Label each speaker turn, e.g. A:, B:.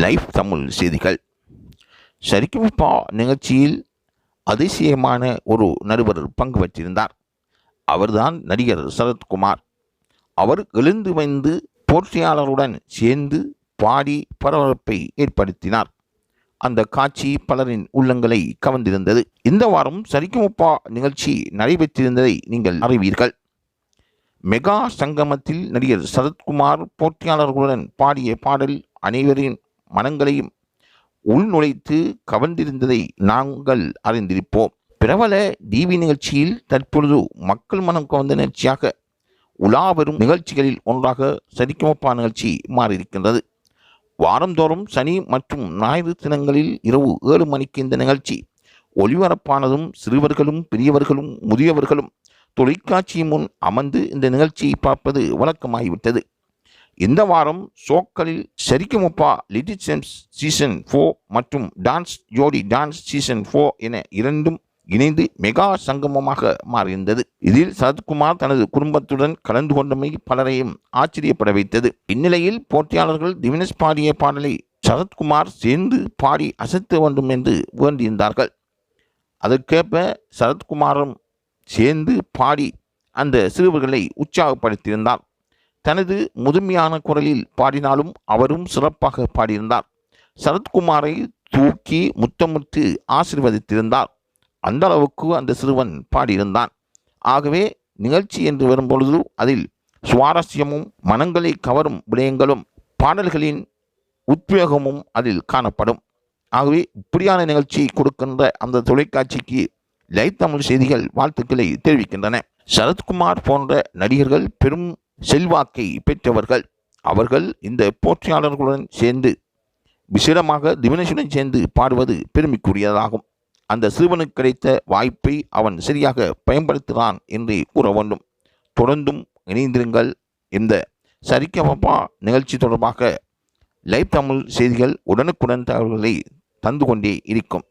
A: Live Tamil செய்திகள். சரிகமபா நிகழ்ச்சியில் அதிசயமான ஒரு நடுவர் பங்கு பெற்றிருந்தார். அவர்தான் நடிகர் சரத்குமார். அவர் எழுந்து வந்து போட்டியாளருடன் சேர்ந்து பாடி பரபரப்பை ஏற்படுத்தினார். அந்த காட்சி பலரின் உள்ளங்களை கவர்ந்திருந்தது. இந்த வாரம் சரிகமபா நிகழ்ச்சி நடைபெற்றிருந்ததை நீங்கள் அறிவீர்கள். மெகா சங்கமத்தில் நடிகர் சரத்குமார் போட்டியாளர்களுடன் பாடிய பாடல் அனைவரின் மனங்களையும் உள்நுழைத்து கவர்ந்திருந்ததை நாங்கள் அறிந்திருப்போம். பிரபல டிவி நிகழ்ச்சியில் தற்பொழுது மக்கள் மனம் கவர்ந்த நிகழ்ச்சியாக உலாவரும் நிகழ்ச்சிகளில் ஒன்றாக சரிகமபா நிகழ்ச்சி மாறியிருக்கின்றது. வாரந்தோறும் சனி மற்றும் ஞாயிறு தினங்களில் இரவு 7 மணிக்கு இந்த நிகழ்ச்சி ஒளிபரப்பானதும் சிறுவர்களும் பெரியவர்களும் முதியவர்களும் தொலைக்காட்சி முன் அமர்ந்து இந்த நிகழ்ச்சியை பார்ப்பது வழக்கமாகிவிட்டது. இந்த வாரம் ஷோக்களில் சரிகமபா லிட்டில் சாம்ஸ் சீசன் 4 மற்றும் டான்ஸ் ஜோடி டான்ஸ் சீசன் 4 என இரண்டும் இணைந்து மெகா சங்கமமாக மாறியிருந்தது. இதில் சரத்குமார் தனது குடும்பத்துடன் கலந்து கொண்டமை பலரையும் ஆச்சரியப்பட வைத்தது. இந்நிலையில் போட்டியாளர்கள் திவினேஷ் பாடிய பாடலை சரத்குமார் சேர்ந்து பாடி அசத்த வேண்டும் என்று வேண்டியிருந்தார்கள். அதற்கேற்ப சரத்குமாரும் சேர்ந்து பாடி அந்த சிறுவர்களை உற்சாகப்படுத்தியிருந்தார். தனது முதுமையான குரலில் பாடினாலும் அவரும் சிறப்பாக பாடியிருந்தார். சரத்குமாரை தூக்கி முத்தமிட்டு ஆசீர்வதித்திருந்தார். அந்த அளவுக்கு அந்த சிறுவன் பாடியிருந்தான். ஆகவே நிகழ்ச்சி என்று வரும்பொழுது அதில் சுவாரஸ்யமும் மனங்களை கவரும் விடயங்களும் பாடல்களின் உத்வேகமும் அதில் காணப்படும். ஆகவே இப்படியான நிகழ்ச்சியை கொடுக்கின்ற அந்த தொலைக்காட்சிக்கு லைவ் தமிழ் செய்திகள் வாழ்த்துக்களை தெரிவிக்கின்றன. சரத்குமார் போன்ற நடிகர்கள் பெரும் செல்வாக்கை பெற்றவர்கள். அவர்கள் இந்த போட்டியாளர்களுடன் சேர்ந்து விசேடமாக திவினேஷுடன் சேர்ந்து பாடுவது பெருமைக்குரியதாகும். அந்த சிறுவனுக்கு கிடைத்த வாய்ப்பை அவன் சரியாக பயன்படுத்துகிறான் என்றே கூற வேண்டும். தொடர்ந்தும் இணைந்திருங்கள். இந்த சரிகமபா நிகழ்ச்சி தொடர்பாக லைவ் தமிழ் செய்திகள் உடனுக்குடன் தகவல்களை தந்து கொண்டே இருக்கும்.